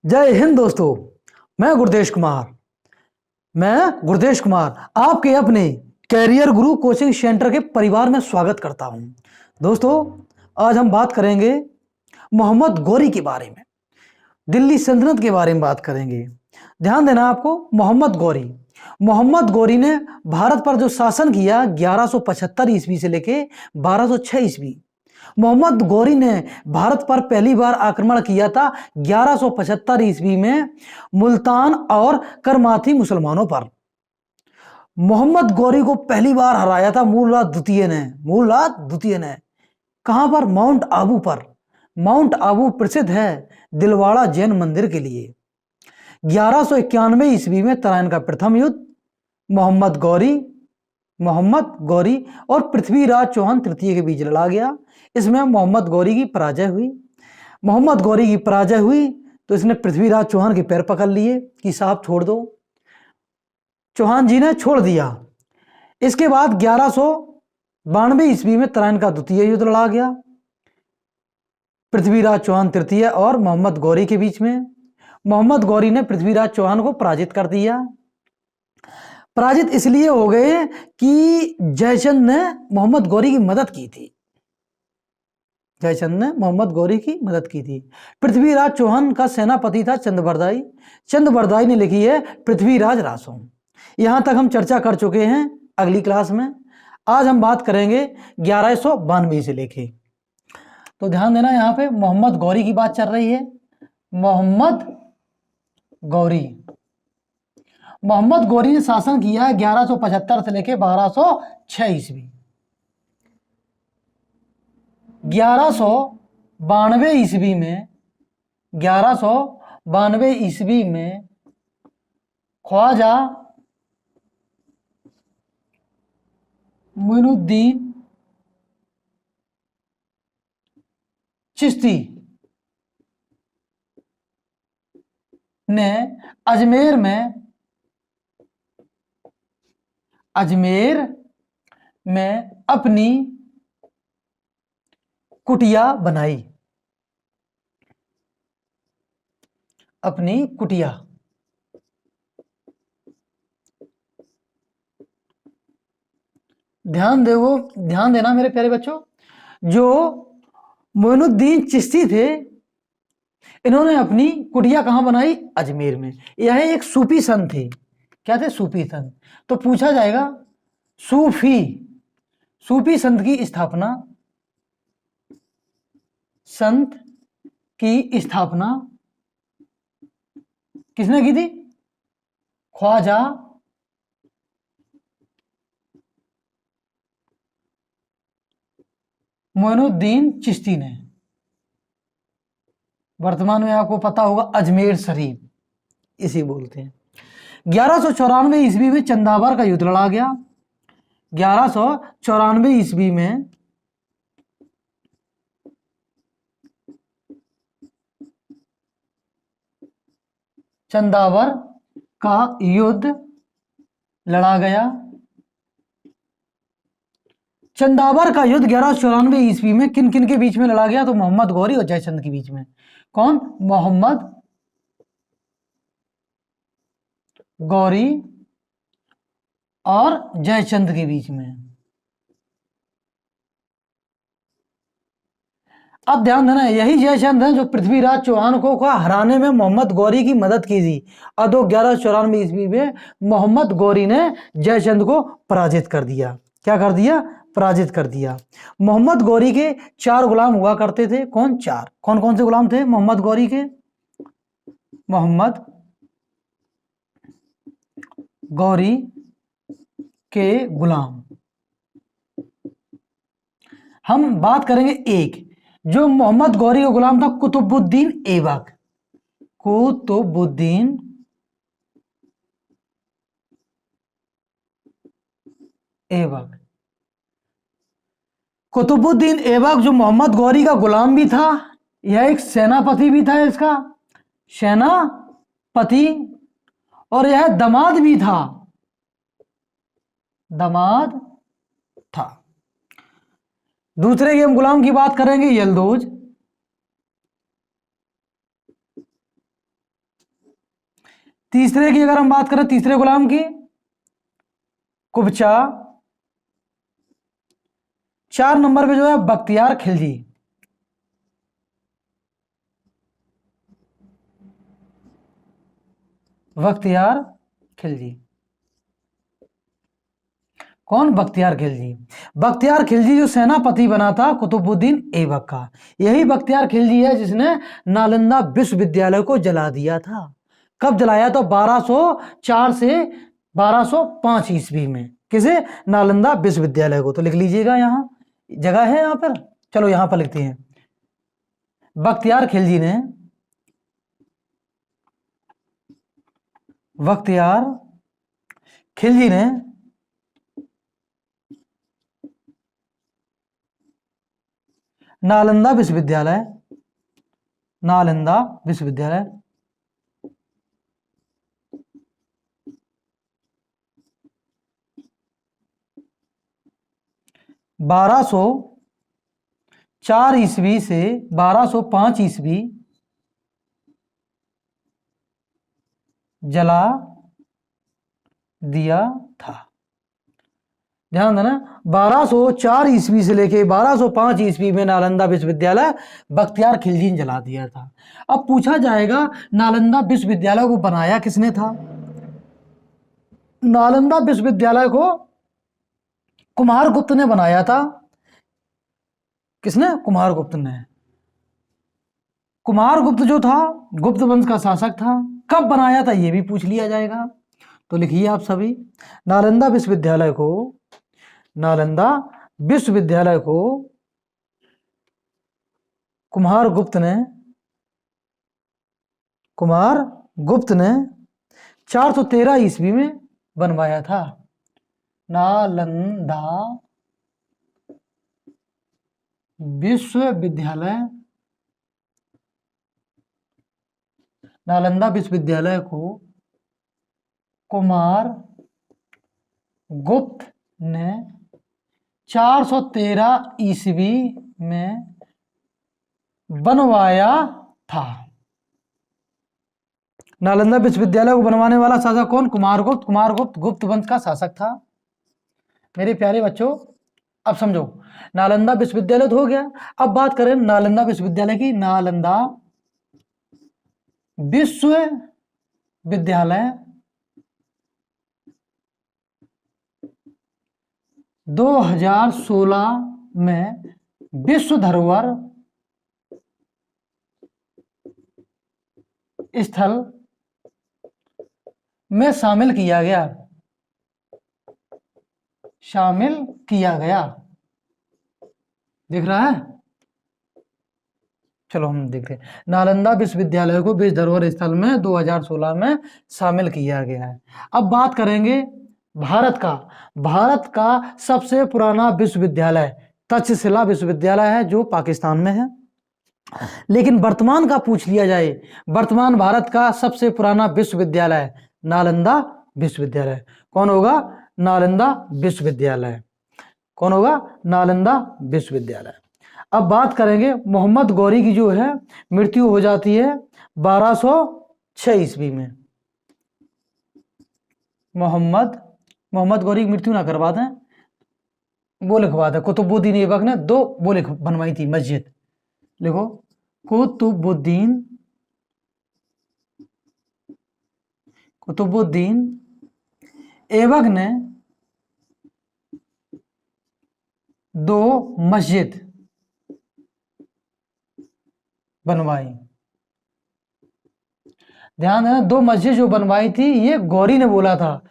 जय हिंद दोस्तों। मैं गुरदेश कुमार आपके अपने कैरियर गुरु कोचिंग सेंटर के परिवार में स्वागत करता हूं। दोस्तों, आज हम बात करेंगे मोहम्मद गौरी के बारे में, दिल्ली सल्तनत के बारे में बात करेंगे। ध्यान देना आपको, मोहम्मद गौरी ने भारत पर जो शासन किया 1175 ईस्वी से लेके 1206 ईस्वी। मोहम्मद गौरी ने भारत पर पहली बार आक्रमण किया था 1175 ईस्वी में मुल्तान और करमाथी मुसलमानों पर। मोहम्मद गौरी को पहली बार हराया था मूलराज द्वितीय ने। कहां पर? माउंट आबू पर। माउंट आबू प्रसिद्ध है दिलवाड़ा जैन मंदिर के लिए। 1191 ईस्वी में तराइन का प्रथम युद्ध मोहम्मद गौरी और पृथ्वीराज चौहान तृतीय के बीच लड़ा गया। इसमें मोहम्मद गौरी की पराजय हुई तो इसने पृथ्वीराज चौहान के पैर पकड़ लिए कि साहब छोड़ दो। चौहान जी ने छोड़ दिया। इसके बाद 1192 ईस्वी में तराइन का द्वितीय युद्ध लड़ा गया पृथ्वीराज चौहान तृतीय और मोहम्मद गौरी के बीच में। मोहम्मद गौरी ने पृथ्वीराज चौहान को पराजित कर दिया। पराजित इसलिए हो गए कि जयचंद ने मोहम्मद गौरी की मदद की थी। पृथ्वीराज चौहान का सेनापति था चंदबरदाई ने लिखी है पृथ्वीराज रासो। यहां तक हम चर्चा कर चुके हैं अगली क्लास में। आज हम बात करेंगे 1192 से लेके। तो ध्यान देना, यहां पे मोहम्मद गौरी की बात चल रही है। मोहम्मद गौरी ने शासन किया है 1175 से लेके 1206 ईस्वी। 1192 ईस्वी में ख्वाजा मोइनुद्दीन चिश्ती ने अजमेर में अपनी कुटिया बनाई। ध्यान देना मेरे प्यारे बच्चों, जो मोइनुद्दीन चिश्ती थे इन्होंने अपनी कुटिया कहां बनाई? अजमेर में। यह एक सूफी संत थे। क्या थे? सूफी संत। तो पूछा जाएगा सूफी संत की स्थापना किसने की थी? ख्वाजा मोइनुद्दीन चिश्ती ने। वर्तमान में आपको पता होगा अजमेर शरीफ इसी बोलते हैं। 1194 ईस्वी में चंदावर का युद्ध लड़ा गया। 1194 ईस्वी में चंदावर का युद्ध लड़ा गया। चंदावर का युद्ध 1194 ईस्वी में किन किन के बीच में लड़ा गया? तो मोहम्मद गौरी और जयचंद के बीच में। कौन? मोहम्मद गौरी और जयचंद के बीच में। अब ध्यान देना, यही जयचंद है जो पृथ्वीराज चौहान को हराने में मोहम्मद गौरी की मदद की थी। अब 1194 ईस्वी में मोहम्मद गौरी ने जयचंद को पराजित कर दिया। क्या कर दिया? पराजित कर दिया। मोहम्मद गौरी के 4 गुलाम हुआ करते थे। कौन? 4। कौन कौन से गुलाम थे मोहम्मद गौरी के? मोहम्मद गौरी के गुलाम हम बात करेंगे। एक जो मोहम्मद गौरी का गुलाम था कुतुबुद्दीन ऐबक जो मोहम्मद गौरी का गुलाम भी था, यह एक सेनापति भी था। इसका सेनापति और यह दामाद भी था। दूसरे के हम गुलाम की बात करेंगे यलदौज। तीसरे की अगर हम बात करें, तीसरे गुलाम की, कुबचा। 4 नंबर पे जो है बख्तियार खिलजी। बख्तियार खिलजी कौन? बख्तियार खिलजी। बख्तियार खिलजी जो सेनापति बना था कुतुबुद्दीन ऐबक का, यही बख्तियार खिलजी है जिसने नालंदा विश्वविद्यालय को जला दिया था। कब जलाया? तो 1204 से 1205 ईस्वी में। किसे? नालंदा विश्वविद्यालय को। तो लिख लीजिएगा, यहां जगह है यहां पर। चलो यहां पर लिखते हैं। बख्तियार खिलजी ने, बख्तियार खिलजी ने नालंदा विश्वविद्यालय, नालंदा विश्वविद्यालय 1204 ईस्वी से 1205 ईस्वी जला दिया था। ध्यान देना, 1204 ईस्वी से लेके 1205 ईस्वी में नालंदा विश्वविद्यालय बख्तियार खिलजी ने जला दिया था। अब पूछा जाएगा नालंदा विश्वविद्यालय को बनाया किसने था? नालंदा विश्वविद्यालय को कुमारगुप्त ने बनाया था। किसने? कुमारगुप्त ने। कुमारगुप्त जो था गुप्त वंश का शासक था। कब बनाया था यह भी पूछ लिया जाएगा। तो लिखिए आप सभी, नालंदा विश्वविद्यालय को, नालंदा विश्वविद्यालय को कुमारगुप्त ने 413 ईस्वी में बनवाया था। नालंदा विश्वविद्यालय, नालंदा विश्वविद्यालय को कुमारगुप्त ने 413 ईस्वी में बनवाया था। नालंदा विश्वविद्यालय को बनवाने वाला शासक कौन? कुमारगुप्त। कुमारगुप्त गुप्त वंश का शासक था। मेरे प्यारे बच्चों, अब समझो, नालंदा विश्वविद्यालय तो हो गया। अब बात करें नालंदा विश्वविद्यालय की। नालंदा विश्वविद्यालय 2016 में विश्व धरोहर स्थल में शामिल किया गया। दिख रहा है? चलो हम देखते हैं। नालंदा विश्वविद्यालय को विश्व धरोहर स्थल में 2016 में शामिल किया गया है। अब बात करेंगे भारत का। भारत का सबसे पुराना विश्वविद्यालय तक्षशिला विश्वविद्यालय है, जो पाकिस्तान में है। लेकिन वर्तमान का पूछ लिया जाए, वर्तमान भारत का सबसे पुराना विश्वविद्यालय नालंदा विश्वविद्यालय। कौन होगा? नालंदा विश्वविद्यालय। कौन होगा? नालंदा विश्वविद्यालय। अब बात करेंगे मोहम्मद गौरी की, जो है मृत्यु हो जाती है 1206 ईस्वी में। मोहम्मद गौरी की मृत्यु ना करवा दें, वो लिखवा दें। कुतुबुद्दीन ऐबक ने 2 वो बनवाई थी मस्जिद। लिखो, कुतुबुद्दीन ऐबक ने 2 मस्जिद बनवाई। ध्यान देना, 2 मस्जिद जो बनवाई थी ये गौरी ने बोला था।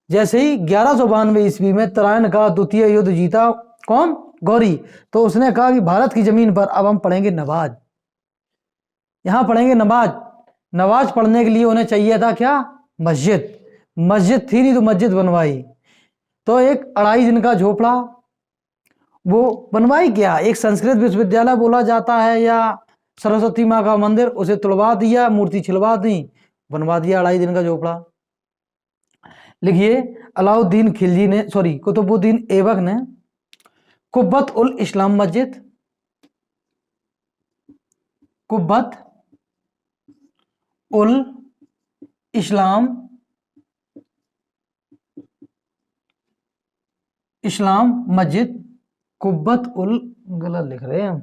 जैसे ही 1192 ईस्वी में तराइन का द्वितीय युद्ध जीता कौन? गौरी। तो उसने कहा कि भारत की जमीन पर अब हम पढ़ेंगे नमाज, यहां पढ़ेंगे नमाज। नमाज पढ़ने के लिए उन्हें चाहिए था क्या? मस्जिद। मस्जिद थी नहीं तो मस्जिद बनवाई। तो एक 2.5 दिन का झोपड़ा वो बनवाई। क्या एक संस्कृत विश्वविद्यालय बोला जाता है, या सरस्वती माँ का मंदिर, उसे तुड़वा दिया, मूर्ति छिलवा दी, बनवा दिया 2.5 दिन का झोपड़ा। लिखिए, अलाउद्दीन खिलजी ने, कुतुबुद्दीन ऐबक ने कुब्बत उल इस्लाम मस्जिद, कुब्बत उल इस्लाम इस्लाम मस्जिद कुब्बत उल, गलत लिख रहे हैं हम,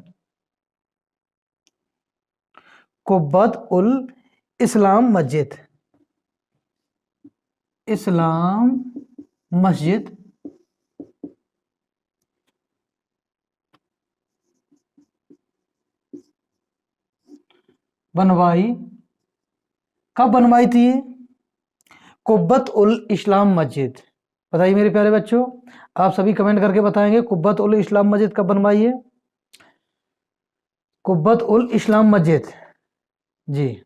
कुब्बत उल इस्लाम मस्जिद, इस्लाम मस्जिद बनवाई, कब बनवाई थी ये? कुब्बत उल इस्लाम मस्जिद। बताइए मेरे प्यारे बच्चों, आप सभी कमेंट करके बताएंगे कुब्बत उल इस्लाम मस्जिद कब बनवाई है? कुब्बत उल इस्लाम मस्जिद जी।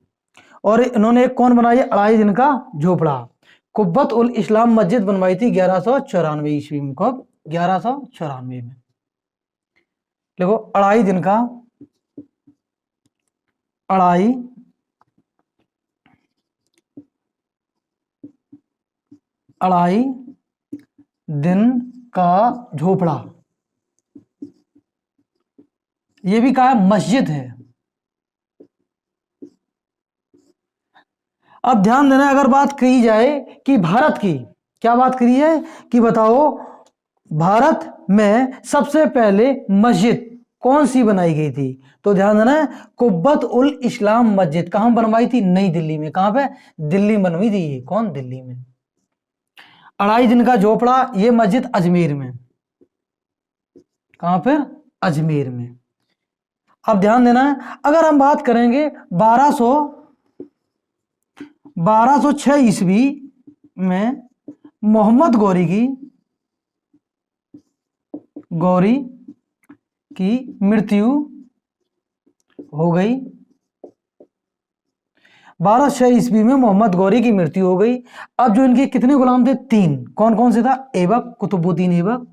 और इन्होंने एक कौन बनाई है? 2.5 दिन का झोपड़ा। कुब्बत उल इस्लाम मस्जिद बनवाई थी 1194 ईस्वी में। कब? 1194 में। देखो 2.5 दिन का, 2.5 दिन का झोपड़ा, ये भी कहा मस्जिद है। अब ध्यान देना, अगर बात की जाए कि भारत की, क्या बात करी है कि बताओ भारत में सबसे पहले मस्जिद कौन सी बनाई गई थी? तो ध्यान देना, कुब्बत उल इस्लाम मस्जिद कहां बनवाई थी? नई दिल्ली में। कहां पे? दिल्ली में बनवाई थी ये। कौन? दिल्ली में। 2.5 दिन का झोपड़ा, ये मस्जिद अजमेर में। कहां पर? अजमेर में। अब ध्यान देना, अगर हम बात करेंगे 1206 ईस्वी में मोहम्मद गौरी की मृत्यु हो गई। 1206 ईस्वी में मोहम्मद गौरी की मृत्यु हो गई। अब जो इनके कितने गुलाम थे? 3। कौन कौन से था? ऐबक, कुतुबुद्दीन ऐबक,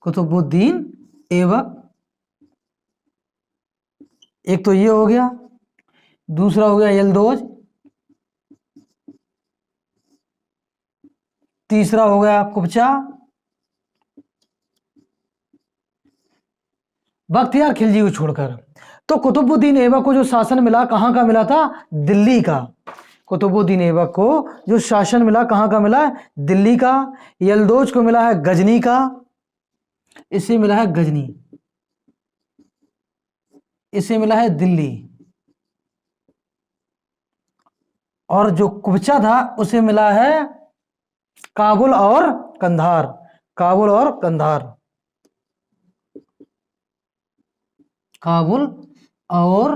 कुतुबुद्दीन ऐबक, एक तो ये हो गया, दूसरा हो गया यलदौज, तीसरा हो गया कुबचा, बख्तियार खिलजी को छोड़कर। तो कुतुबुद्दीन ऐबक को जो शासन मिला, कहां का मिला था? दिल्ली का। कुतुबुद्दीन ऐबक को जो शासन मिला, कहां का मिला? दिल्ली का। यलदौज को मिला है गजनी का, इसे मिला है गजनी, इसे मिला है दिल्ली। और जो कुबचा था उसे मिला है काबुल और कंधार, काबुल और कंधार, काबुल और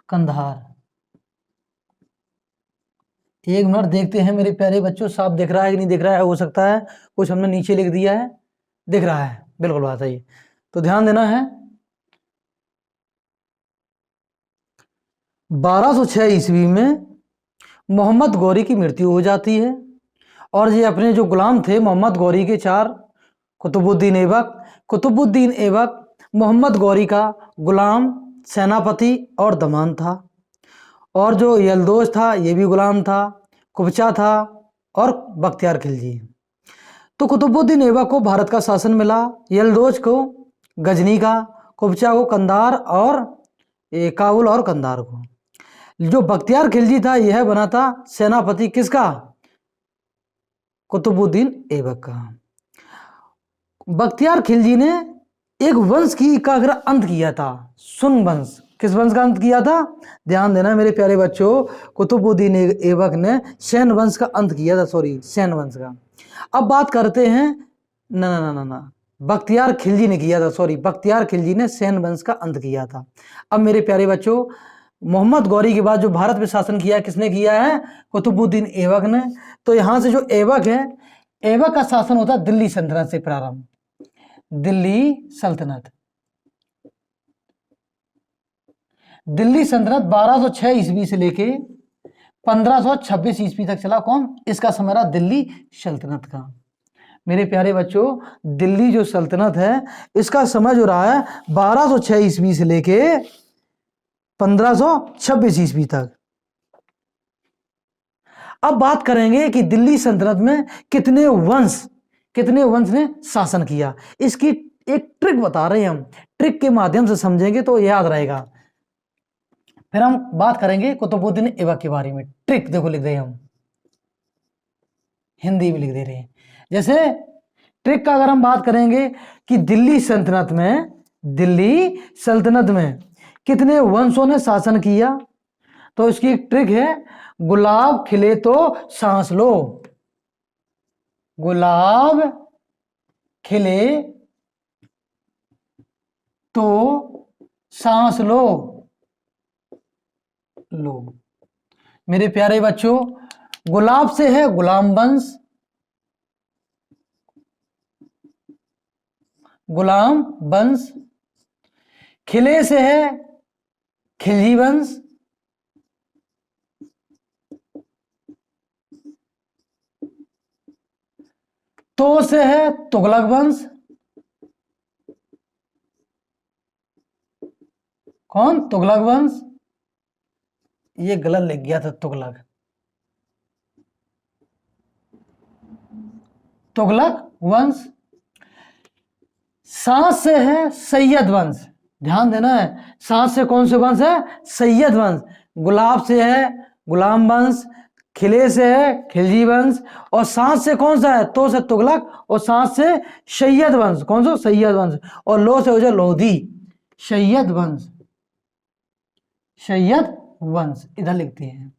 कंधार। एक मिनट देखते हैं मेरे प्यारे बच्चों, साफ दिख रहा है कि नहीं दिख रहा है? हो सकता है कुछ हमने नीचे लिख दिया है। दिख रहा है, बिल्कुल बात है ये। तो ध्यान देना है, 1206 ईस्वी में मोहम्मद गौरी की मृत्यु हो जाती है। और ये अपने जो गुलाम थे मोहम्मद गौरी के 4, कुतुबुद्दीन ऐबक मोहम्मद गौरी का गुलाम, सेनापति और दमान था। और जो यलदौज था ये भी गुलाम था, कुबचा था और बख्तियार खिलजी। तो कुतुबुद्दीन ऐबक को भारत का शासन मिला, यलदौज को गजनी का, कुबचा को कंधार और काबुल और कंधार को। जो बख्तियार खिलजी था यह बना था सेनापति, किसका? कुतुबुद्दीन ऐबक का। बख्तियार खिलजी ने एक वंश का अगर अंत किया था, सुन वंश। किस वंश का अंत किया था? ध्यान देना मेरे प्यारे बच्चों, कुतुबुद्दीन ऐबक ने सैन वंश का अंत किया था, सॉरी सैन वंश का। अब बात करते हैं, ना ना ना ना ना, बख्तियार खिलजी ने किया था, सॉरी बख्तियार खिलजी ने सैन वंश का अंत किया था। अब मेरे प्यारे बच्चों, मोहम्मद गौरी के बाद जो भारत पे शासन किया है, किसने किया है? कुतुबुद्दीन ऐबक ने। तो यहां से जो ऐबक है, ऐबक का शासन होता है दिल्ली सल्तनत से प्रारंभ, दिल्ली सल्तनत। दिल्ली सल्तनत 1206 ईस्वी से लेके 1526 ईस्वी तक चला। कौन? इसका समय रहा दिल्ली सल्तनत का। मेरे प्यारे बच्चों, दिल्ली जो सल्तनत है इसका समय जो रहा है 1206 ईस्वी से लेके 1526 ईस्वी तक। अब बात करेंगे कि दिल्ली सल्तनत में कितने वंश ने शासन किया। इसकी एक ट्रिक बता रहे हैं हम, ट्रिक के माध्यम से समझेंगे तो याद रहेगा। फिर हम बात करेंगे कुतुबुद्दीन ऐबक के बारे में। ट्रिक देखो लिख दे हम, हिंदी में लिख दे रहे हैं। जैसे ट्रिक का अगर हम बात करेंगे कि दिल्ली सल्तनत में कितने वंशों ने शासन किया, तो इसकी एक ट्रिक है, गुलाब खिले तो सांस लो। गुलाब खिले तो सांस लो। मेरे प्यारे बच्चों, गुलाब से है गुलाम वंश, खिले से है खिलजी वंश, तो से है तुगलक वंश। कौन? तुगलक वंश। ये गलत लिख गया था, तुगलक वंश। सांस से है सैयद वंश, ध्यान देना है, सांस से कौन से वंश है? सैयद वंश। गुलाब से है गुलाम वंश, खिले से है खिलजी वंश, और सांस से कौन सा है? तो से तुगलक, और सांस से सैयद वंश। कौन सा? सैयद वंश। और लो से हो जाए लोधी, सैयद वंश इधर लिखते हैं।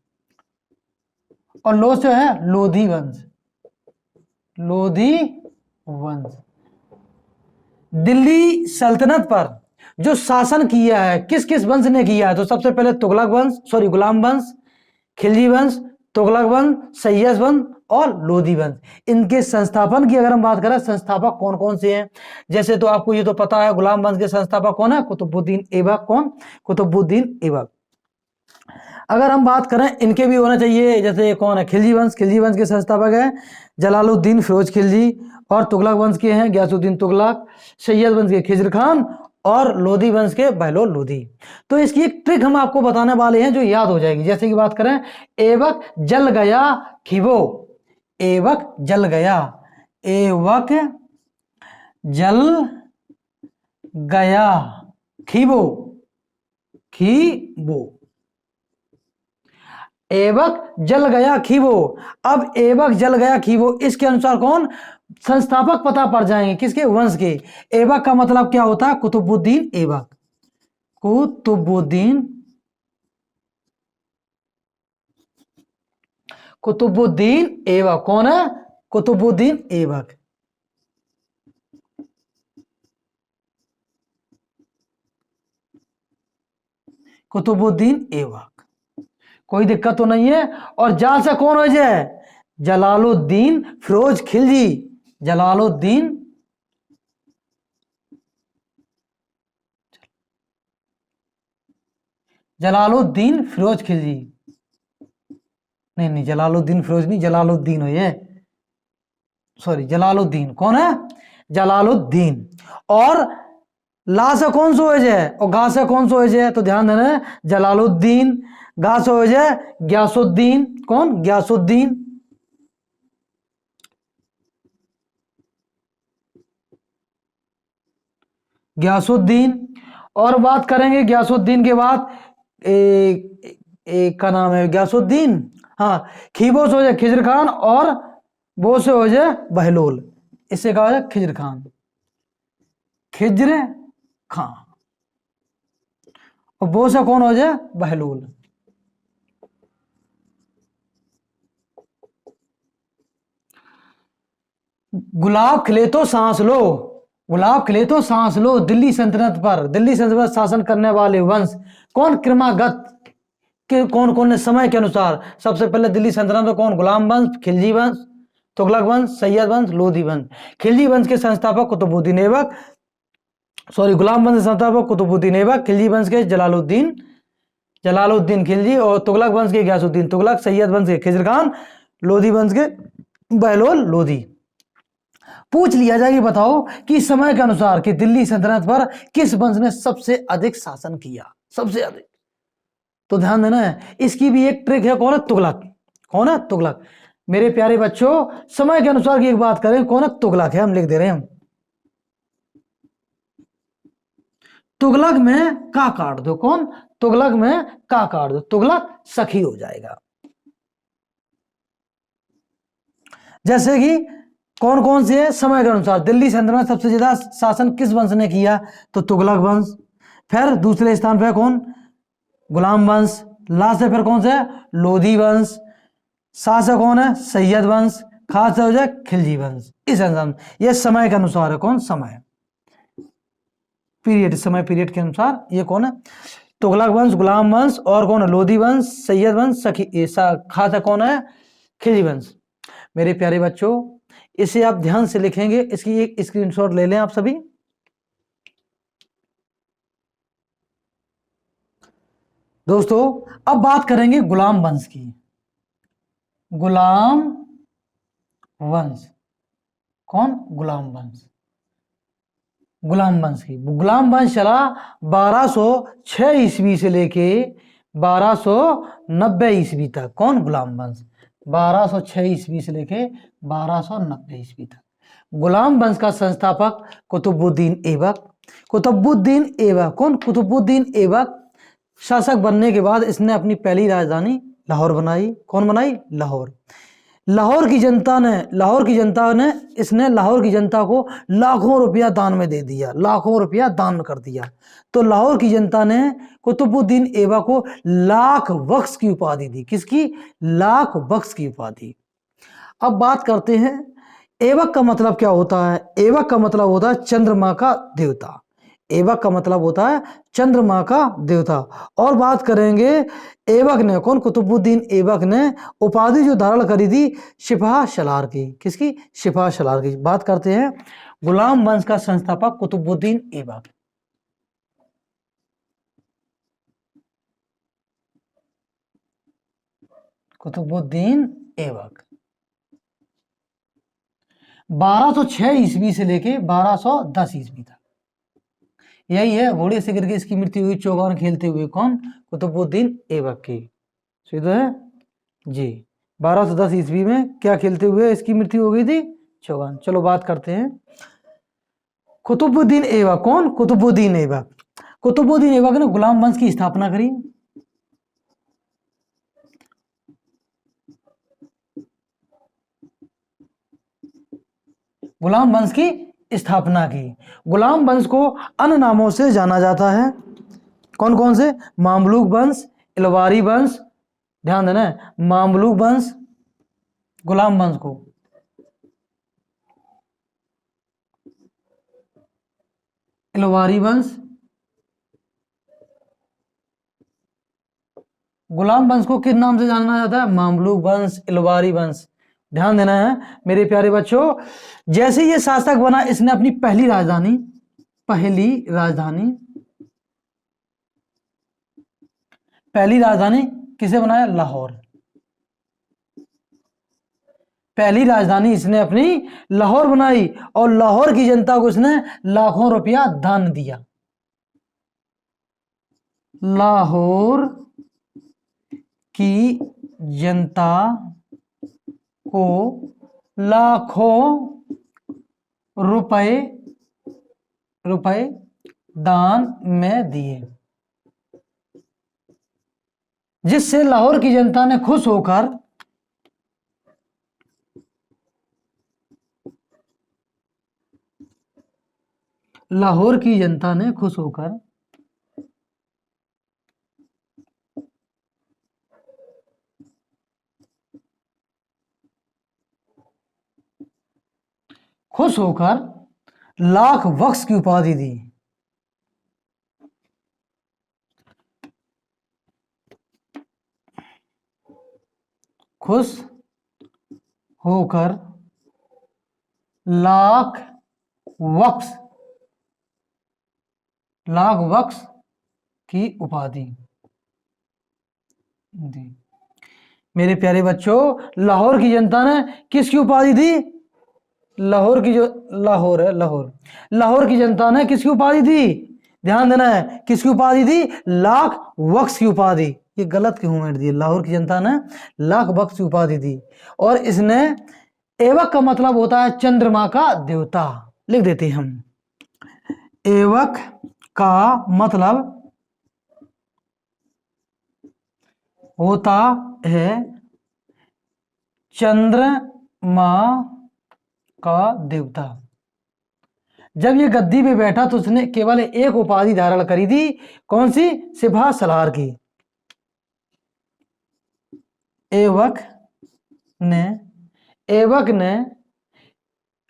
और लो से है लोधी वंश। दिल्ली सल्तनत पर जो शासन किया है किस किस वंश ने किया है? तो सबसे पहले गुलाम वंश, खिलजी वंश, तुगलक वंश, सैयद वंश और लोधी वंश। इनके संस्थापन की अगर हम बात करें, संस्थापक कौन कौन से हैं? जैसे तो आपको ये तो पता है, गुलाम वंश के संस्थापक कौन है? कुतुबुद्दीन ऐबक। कौन? कुतुबुद्दीन ऐबक। अगर हम बात करें इनके भी होना चाहिए, जैसे कौन है? खिलजी वंश के संस्थापक है जलालुद्दीन फिरोज खिलजी, और तुगलक वंश के हैं गयासुद्दीन तुगलक, सैयद वंश के खिज्र खान, और लोधी वंश के बहलोल लोधी। तो इसकी एक ट्रिक हम आपको बताने वाले हैं जो याद हो जाएगी। जैसे कि बात करें, ऐबक जल गया खिबो, ऐबक जल गया, ऐबक जल गया खिबो, ऐबक जल गया खीबो। अब ऐबक जल गया खीबो, इसके अनुसार कौन? संस्थापक पता पड़ जाएंगे, किसके? वंश के। ऐबक का मतलब क्या होता है? कुतुबुद्दीन ऐबक। कुतुबुद्दीन ऐबक कौन है? कुतुबुद्दीन ऐबक। कुतुबुद्दीन ऐबक, कोई दिक्कत तो नहीं है। और जाल से कौन हो जाए? जलालुद्दीन फिरोज खिलजी, जलालुद्दीन फिरोज खिलजी। नहीं, जलालुद्दीन फिरोज नहीं, जलालुद्दीन हो ये, सॉरी, जलालुद्दीन। कौन है? जलालुद्दीन। और ला से कौन सो हो जाए और गा से कौन सो हो जाए? तो ध्यान देना, जलालुद्दीन, गा से हो जाए गयासुद्दीन। कौन? गयासुद्दीन। और बात करेंगे गयासुद्दीन के बाद, एक का नाम है गयासुद्दीन, हाँ। खीबो से हो जाए खिज्र खान, और वो से हो जाए बहलोल, इससे कहा जाए खिज्र खान, और वो से कौन हो जाए? बहलोल। गुलाब खिले तो सांस लो, दिल्ली सल्तनत पर शासन करने वाले वंश कौन? क्रमागत के कौन कौन ने समय के अनुसार, सबसे पहले दिल्ली सल्तनत में कौन? गुलाम वंश, खिलजी वंश, तुगलक वंश, सैयद वंश, लोधी वंश। खिलजी वंश के संस्थापक कुतुबुद्दीन ऐबक, गुलाम वंश के संस्थापक कुतुबुद्दीन ऐबक, खिलजी वंश के जलालुद्दीन खिलजी, और तुगलक वंश के गयासुद्दीन तुगलक, सैयद वंश के खिज्र खान, लोधी वंश के बहलोल लोधी। पूछ लिया जाए कि बताओ कि समय के अनुसार कि दिल्ली सल्तनत पर किस वंश ने सबसे अधिक शासन किया? सबसे अधिक, तो ध्यान देना है, इसकी भी एक ट्रिक है। कौन है? तुगलक। कौन है? तुगलक। मेरे प्यारे बच्चों, समय के अनुसार की एक बात करें, कौन है? तुगलक है, हम लिख दे रहे हैं हम। तुगलक में का काट दो, कौन, तुगलक में का काट दो, तुगलक सखी हो जाएगा। जैसे कि कौन कौन से समय के अनुसार दिल्ली सल्तनत में सबसे ज्यादा शासन किस वंश ने किया, तो तुगलक वंश। फिर दूसरे स्थान पर कौन, गुलाम वंश। लास्ट है फिर कौन से, लोधी वंश। सा से कौन है, सैयद वंश। खास से हो जाए खिलजी वंश। इस अनुसार ये समय के अनुसार है, कौन, समय पीरियड, समय पीरियड के अनुसार ये कौन है, तुगलक वंश, गुलाम वंश, और कौन है, लोधी वंश, सैयद वंश, खास है कौन है, खिलजी वंश। मेरे प्यारे बच्चों, इसे आप ध्यान से लिखेंगे, इसकी एक स्क्रीनशॉट ले लें आप सभी। दोस्तों अब बात करेंगे गुलाम वंश की। गुलाम वंश, कौन, गुलाम वंश। गुलाम वंश की, गुलाम वंश चला 1206 ईस्वी से लेके 1290 ईस्वी तक, कौन, गुलाम वंश। 1206 ईस्वी से लेके 1290 ईस्वी तक। गुलाम वंश का संस्थापक कुतुबुद्दीन ऐबक। कुतुबुद्दीन ऐबक, कौन, कुतुबुद्दीन ऐबक शासक बनने के बाद इसने अपनी पहली राजधानी लाहौर बनाई। कौन बनाई, लाहौर। लाहौर की जनता ने इसने लाहौर की जनता को लाखों रुपया दान में दे दिया, लाखों रुपया दान कर दिया। तो लाहौर की जनता ने कुतुबुद्दीन ऐबक को लाख बख्श की उपाधि दी। किसकी, लाख बख्श की उपाधि। अब बात करते हैं ऐबक का मतलब क्या होता है। ऐबक का मतलब होता है चंद्रमा का देवता। ऐबक का मतलब होता है चंद्रमा का देवता। और बात करेंगे ऐबक ने, कौन, कुतुबुद्दीन ऐबक ने उपाधि जो धारण करी थी सिपाह सलार की। किसकी, सिपाह सलार की। बात करते हैं गुलाम वंश का संस्थापक कुतुबुद्दीन ऐबक। कुतुबुद्दीन ऐबक 1206 ईस्वी से लेके 1210 ईस्वी तक। यही है, घोड़े से गिर के इसकी मृत्यु हुई चौगान खेलते हुए, कौन, कुतुबुद्दीन ऐबक की। सीधा है जी, 1210 ईस्वी में क्या खेलते हुए इसकी मृत्यु हो गई थी, चौगान। चलो बात करते हैं कुतुबुद्दीन ऐबक, कौन, कुतुबुद्दीन ऐबक। कुतुबुद्दीन ऐबक ने गुलाम वंश की स्थापना करी। गुलाम वंश की स्थापना की। गुलाम वंश को अन्य नामों से जाना जाता है। कौन कौन से, मामलूक वंश, इलवारी वंश। ध्यान देना है, मामलूक वंश, गुलाम वंश को इलवारी वंश, गुलाम वंश को किस नाम से जाना जाता है, मामलूक वंश, इलवारी वंश। ध्यान देना है मेरे प्यारे बच्चों। जैसे ये शासक बना, इसने अपनी पहली राजधानी किसे बनाया, लाहौर। पहली राजधानी इसने अपनी लाहौर बनाई, और लाहौर की जनता को इसने लाखों रुपया दान दिया। लाहौर की जनता को लाखों रुपए दान में दिए, जिससे लाहौर की जनता ने खुश होकर लाख बख्श की उपाधि दी। खुश होकर लाख बख्श की उपाधि दी। मेरे प्यारे बच्चों, लाहौर की जनता ने किसकी उपाधि दी, लाहौर की जनता ने किसकी उपाधि दी, ध्यान देना है, किसकी उपाधि दी, लाख बख्श की उपाधि। ये गलत क्यों मेट दी, लाहौर की जनता ने लाख बख्श की उपाधि दी। और इसने, ऐबक का मतलब होता है चंद्रमा का देवता, लिख देते हैं हम। ऐबक का मतलब होता है चंद्रमा का देवता। जब ये गद्दी पे बैठा तो उसने केवल एक उपाधि धारण करी थी, कौन सी? सिपा सलार की। ने ऐबक ने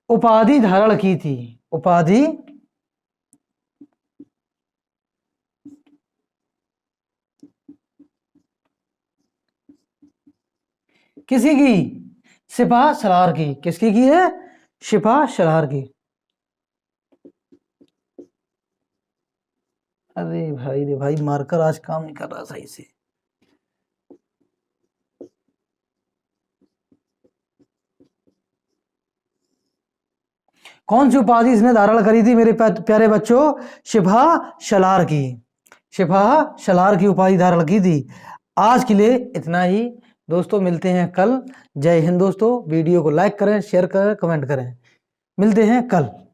उपाधि धारण की थी। उपाधि किसी की? सिपा सलार की। किसकी की है? सिपा सलार की। अरे भाई रे भाई, मार्कर आज काम नहीं कर रहा सही से। कौन सी उपाधि इसने धारण करी थी मेरे प्यारे बच्चों? सिपा सलार की। सिपा सलार की उपाधि धारण की थी। आज के लिए इतना ही दोस्तों, मिलते हैं कल। जय हिंद दोस्तों। वीडियो को लाइक करें, शेयर करें, कमेंट करें। मिलते हैं कल।